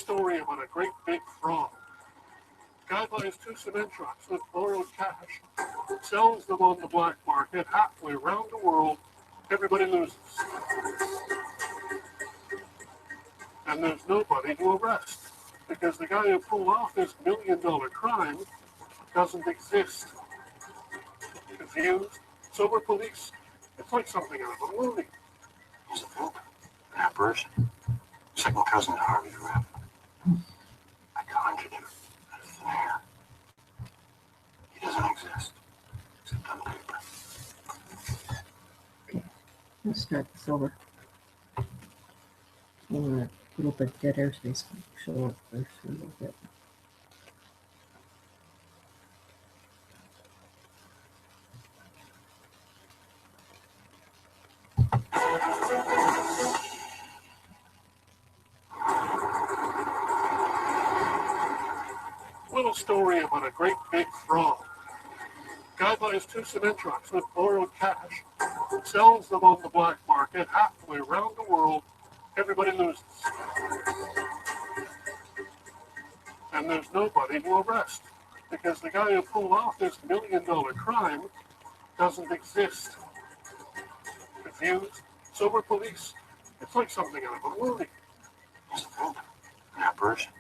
story about a great big fraud. Guy buys two cement trucks with borrowed cash, sells them on the black market halfway around the world. Everybody loses. And there's nobody to arrest because the guy who pulled off this $1 million crime doesn't exist. Confused, sober police. It's like something out of a movie. He's a poop, an apparition, second cousin to Harvey Rapp. I conjured him out of thin air. He doesn't exist, except on paper. Okay, let's start this over. A little bit dead airspace. Show up first a little bit. Little story about a great big fraud. Guy buys two cement trucks with borrowed cash, sells them on the black market halfway around the world. Everybody loses. And there's nobody to arrest because the guy who pulled off this $1 million crime doesn't exist. Confused, sober police. It's like something out of a movie. He's a poop, an apparition,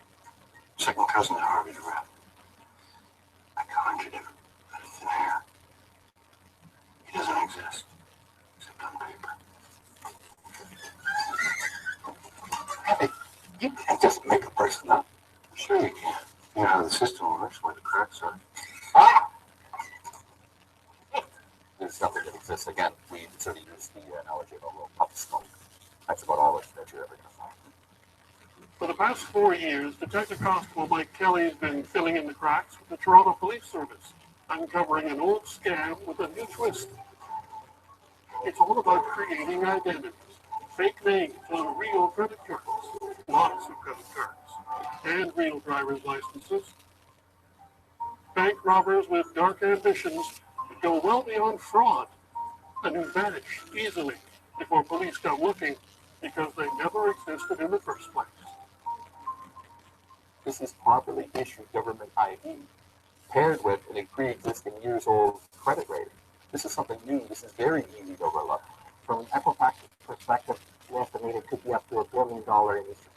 second cousin to Harvey Rapp. I conjured him out of thin air. He doesn't exist, except on paper. Hey, you can't just make a person up. Sure you can. You know how the system works, where the cracks are. Ah! There's nothing that exists. Again, we sort of use the analogy of a little puff of smoke. That's about all that you're ever going to find. For the past 4 years, Detective Constable Mike Kelly has been filling in the cracks with the Toronto Police Service, uncovering an old scam with a new twist. It's all about creating identities, fake names on real credit cards, lots of credit cards, and real driver's licenses. Bank robbers with dark ambitions go well beyond fraud and who vanish easily before police come looking because they never existed in the first place. This is properly issued government ID paired with a pre-existing years-old credit rating. This is something new. This is very easy to overlook. From an Equifax perspective, we estimate it could be up to $1 billion industry.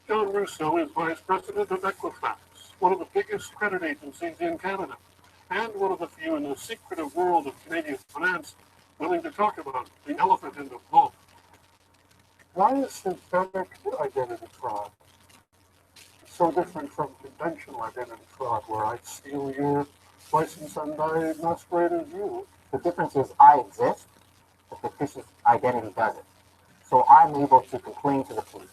John Russo is Vice President of Equifax, one of the biggest credit agencies in Canada, and one of the few in the secretive world of Canadian finance willing to talk about the elephant in the room. Why is synthetic identity fraud so different from conventional identity fraud, where I steal your license and I masquerade as you? The difference is I exist, the fictitious identity doesn't. So I'm able to complain to the police.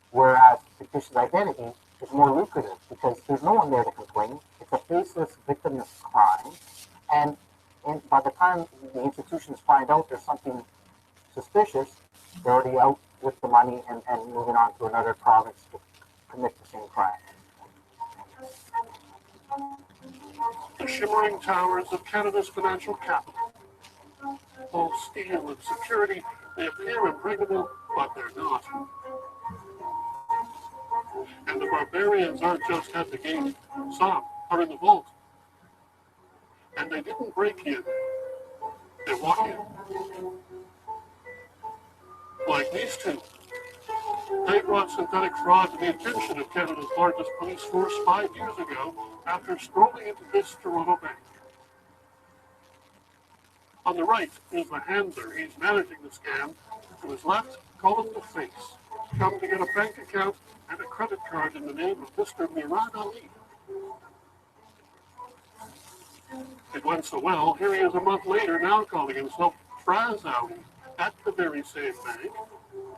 Whereas fictitious identity is more lucrative because there's no one there to complain. It's a faceless, victimless crime. And by the time the institutions find out there's something suspicious, they're already out with the money and moving on to another province to commit the same crime. The shimmering towers of Canada's financial capital. All steel and security, they appear impregnable, but they're not. And the barbarians aren't just at the gate. Some are in the vault. And they didn't break in. They walk in. Like these two. They brought synthetic fraud to the attention of Canada's largest police force 5 years ago after strolling into this Toronto bank. On the right is the handler. He's managing the scam. To his left, call him the face. Come to get a bank account and a credit card in the name of Mr. Murad Ali. It went so well, here he is a month later now calling himself Fraz Ali at the very same bank.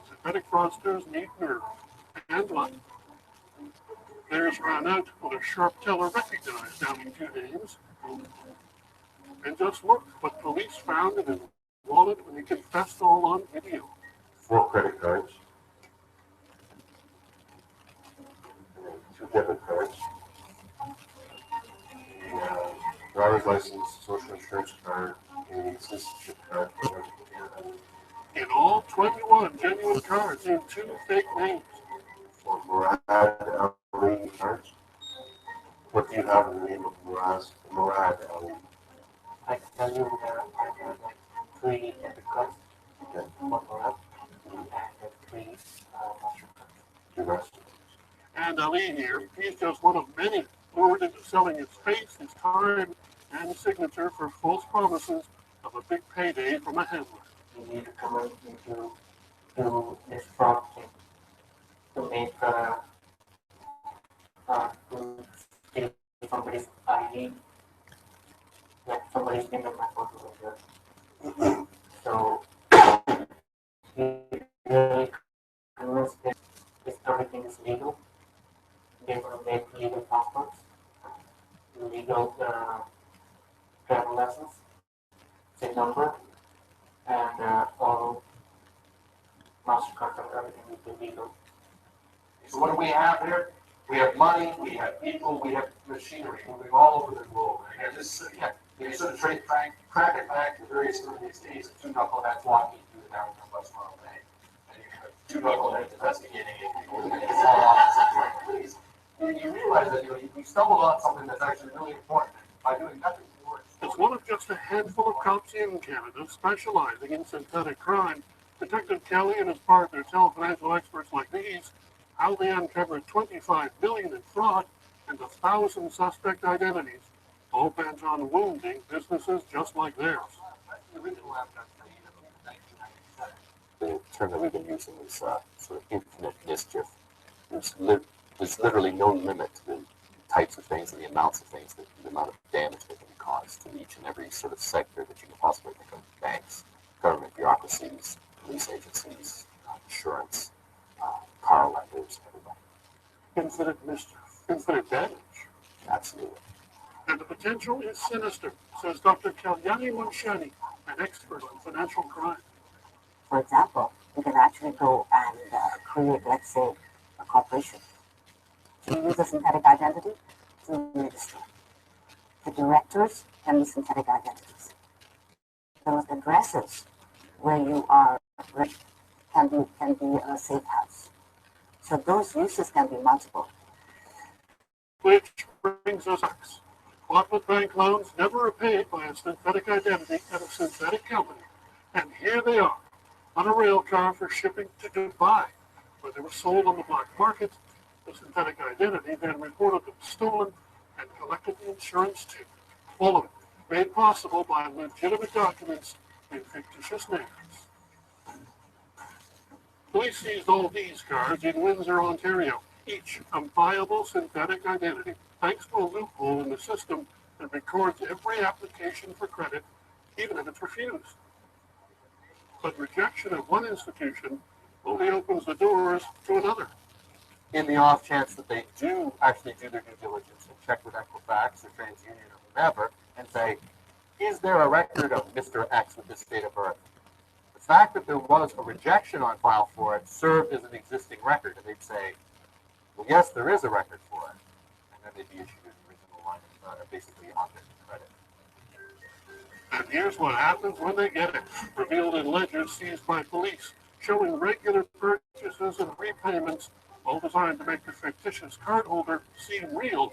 Synthetic fraudsters need nerve and luck. Theirs ran out when a sharp teller recognized only two names. And just look what police found in his wallet when he confessed all on video. 4 credit cards, 2 debit cards, driver's license, social insurance card, a citizenship card. In all, 21 genuine cards and 2 fake names. Murad Ali Arch. What do you have in the name of Murad Ali? I can tell you that I have like 3 debit cards, Okay. 1 Murad, and 3 MasterCards. The rest. And Ali here, he's just one of many lured into selling his face, his time, and signature for false promises of a big payday from a handler. You need to come out into do this fraud thing to make to steal somebody's ID, like somebody's name and my photo like that. So he really convinced that this everything is legal. They're gonna make legal passports, legal travel license, SIM number, and all MasterCard and everything will be legal. So what do we have here? We have money, we have people, we have machinery moving all over the globe. And this, you sort of track it back to various earliest days of 2 knuckleheads walking through the downtown Westmont Bay. And you have 2 knuckleheads investigating it. It's all off the police. And you realize that you stumbled on something that's actually really important by doing nothing for it. As one of just a handful of cops in Canada specializing in synthetic crime, Detective Kelly and his partner tell financial experts like these how they uncovered $25 billion in fraud and 1,000 suspect identities, all bent on wounding businesses just like theirs. The original Afghan trade of 1997. The term that we've been using is sort of infinite mischief. There's literally no limit to the types of things and the amounts of things, the amount of damage that can be caused to each and every sort of sector that you can possibly think of: banks, government bureaucracies, police agencies, insurance, car lenders, everybody. Infinite mischief, infinite damage. Absolutely. And the potential is sinister, says Dr. Kalyani Munshani, an expert on financial crime. For example, you can actually go and create, let's say, a corporation. To use a synthetic identity to register. The directors can be synthetic identities. Those addresses where you are can be a safe house. So those uses can be multiple. Which brings us back. Bought with bank loans, never repaid by a synthetic identity at a synthetic company. And here they are, on a rail car for shipping to Dubai, where they were sold on the black market. The synthetic identity then reported them stolen and collected the insurance too. All of it made possible by legitimate documents in fictitious names. Police seized all these cars in Windsor, Ontario, each a viable synthetic identity, thanks to a loophole in the system that records every application for credit, even if it's refused. But rejection of one institution only opens the doors to another. In the off chance that they do actually do their due diligence and check with Equifax or TransUnion or whomever and say, is there a record of Mr. X with this date of birth? The fact that there was a rejection on file for it served as an existing record, and they'd say, well, yes, there is a record for it. And then they'd be issued an original line of basically on-date credit. And here's what happens when they get it, revealed in ledgers seized by police, showing regular purchases and repayments, all designed to make the fictitious cardholder seem real.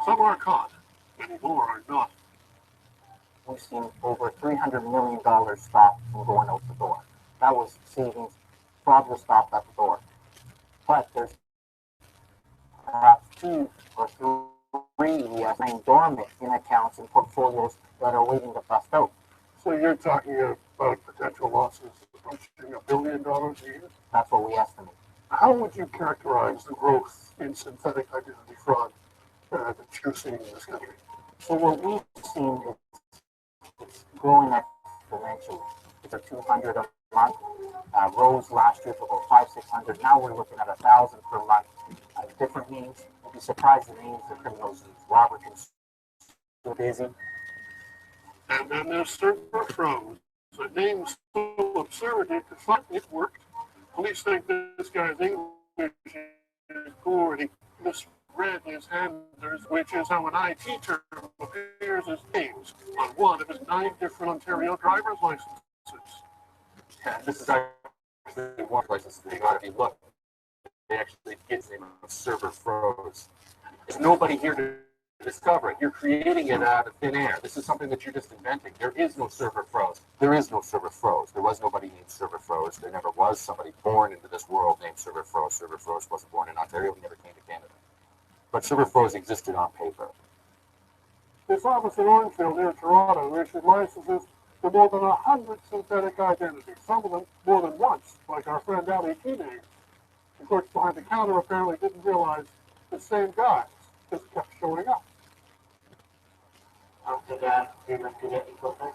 Some are caught, many more are not. We've seen over $300 million stopped from going out the door. That was savings. Fraud was stopped at the door. But there's perhaps 2 or 3 we are saying dormant in accounts and portfolios that are waiting to bust out. So you're talking about potential losses approaching $1 billion a year? That's what we estimate. How would you characterize the growth in synthetic identity fraud that you're seeing in this country? So what we've seen is it's growing exponentially. It's a 200 a month. Rose last year to about 500-600. Now we're looking at 1,000 per month. Different names. You'll be surprised the names the criminals use. Robert and Busy. And then there's server froze. The name's so absurd it could find it worked. Police think this guy's English is poor and he misread his handlers, which is how an IT term appears as names on one of his 9 different Ontario driver's licenses. And this is actually one place that you got to be looking. actually get the name of server froze. There's nobody here to discover it. You're creating it out of thin air. This is something that you're just inventing. There is no server froze. There is no server froze. There was nobody named server froze. There never was somebody born into this world named server froze. Server froze wasn't born in Ontario. He never came to Canada. But server froze existed on paper. This office in Orangeville near Toronto issued licenses to more than 100 synthetic identities, some of them more than once, like our friend Ali Teenage. The clerks behind the counter apparently didn't realize the same guys just kept showing up. After that, we went to the equipment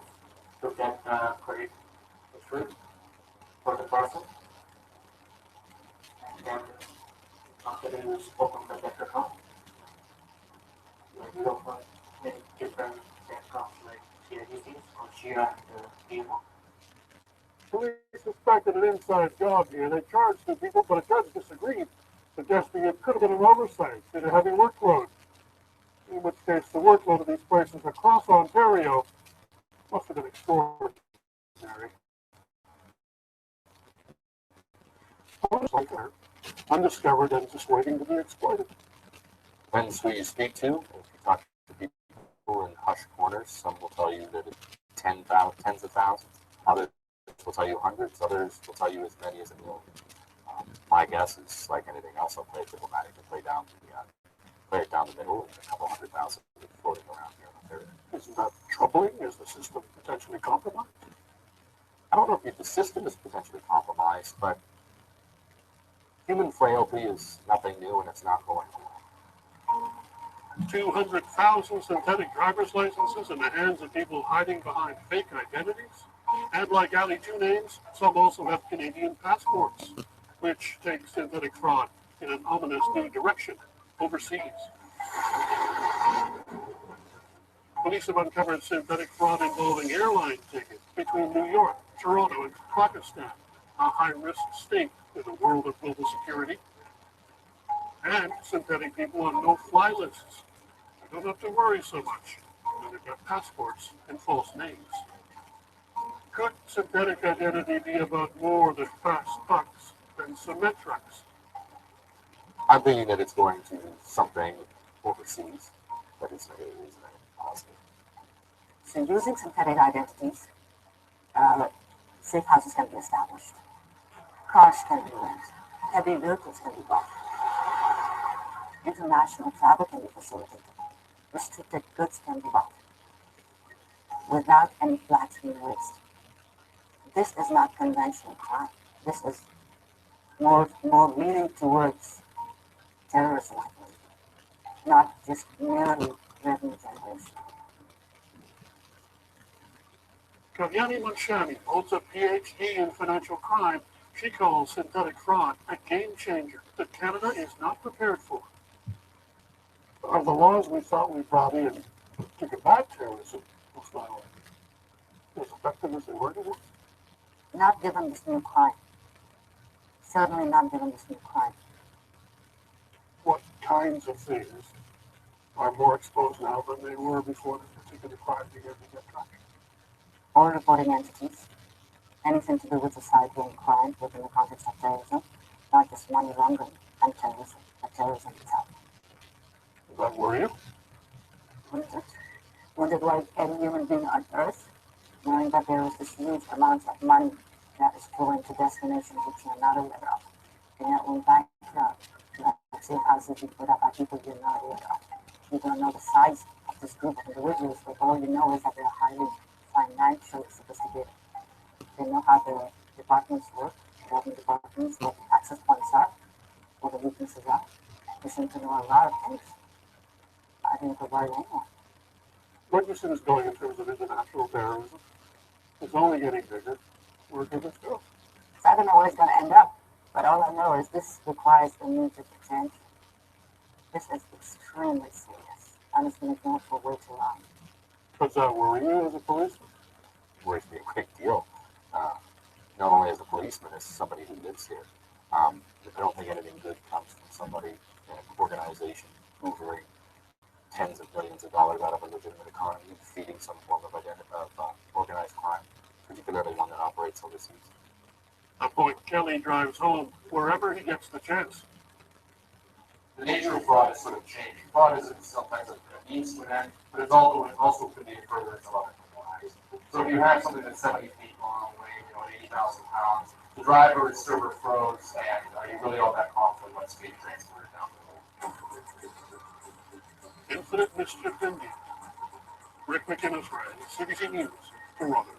to get credit history for the person. And then after we opened the bank account, we opened many different bank accounts like CIBCs or Shira and BMO. Police suspected an inside job here. They charged the people, but a judge disagreed, suggesting it could have been an oversight due to heavy workload. In which case, the workload of these places across Ontario must have been extraordinary. Undiscovered and just waiting to be exploited. Depends who you speak to. If you talk to people in hushed corners, some will tell you that it's tens of thousands. Others will tell you hundreds. Others will tell you as many as a million. My guess is, like anything else, I'll play diplomatic and play it down the middle, and a couple 100,000 floating around here in Ontario. Isn't that troubling? Is the system potentially compromised? I don't know if the system is potentially compromised, but human frailty is nothing new and it's not going away. 200,000 synthetic driver's licenses in the hands of people hiding behind fake identities. And like Ali Two Names, some also have Canadian passports, which take synthetic fraud in an ominous new direction overseas. Police have uncovered synthetic fraud involving airline tickets between New York, Toronto, and Pakistan, a high-risk state in the world of global security. And synthetic people on no-fly lists. You don't have to worry so much when they've got passports and false names. Could synthetic identity be about more than fast bucks than Symmetrics? I'm thinking that it's going to something overseas, but it's not really positive. So using synthetic identities, safe houses can be established, cars can be rented, heavy vehicles can be bought, international travel can be facilitated, restricted goods can be bought, without any flags being raised. This is not conventional crime. This is more leaning towards terrorism, I believe, not just merely revenue generation. Kavyani Manshani holds a PhD in financial crime. She calls synthetic fraud a game changer that Canada is not prepared for. Are the laws we thought we brought in to combat terrorism as effective as they were to work? Not given this new crime. Certainly not given this new crime. What kinds of things are more exposed now than they were before this particular crime began to get traction? All reporting entities, anything to do with society and crime within the context of terrorism, not just money laundering and terrorism, but terrorism itself. Does that worry you? Wouldn't it? Wouldn't it like any human being on earth, knowing that there is this huge amount of money that is flowing to destinations which you are not aware of, in your own backyard, like say houses you put up by people you're not aware of. You don't know the size of this group of individuals, but all you know is that they're highly financially sophisticated. They know how the departments work, the government departments, what the access points are, what the weaknesses are. They seem to know a lot of things. I think they're very anyone. What you said is going in terms of international terrorism. It's only getting bigger. Where could this go? So I don't know where it's going to end up, but all I know is this requires immediate attention. This is extremely serious, and it's been ignored for way too long. Does that worry you as a policeman? It worries me a great deal. Not only as a policeman, as somebody who lives here. I don't think anything good comes from somebody in an organization hoovering tens of millions of dollars out of a legitimate economy and feeding some form of organized crime, particularly one that operates overseas. A point Kelly drives home wherever he gets the chance. the nature of fraud has sort of changed. Fraud isn't sometimes a means to an end, but it's also could be a furtherance of other criminal acts. So if you have something that's 70 feet long, weighing 80,000 pounds, the driver is server froze, and you really all that confident when it's being transported down the road. Infinite mischief indeed. Rick McInnes, Ryan, CBC News, Toronto.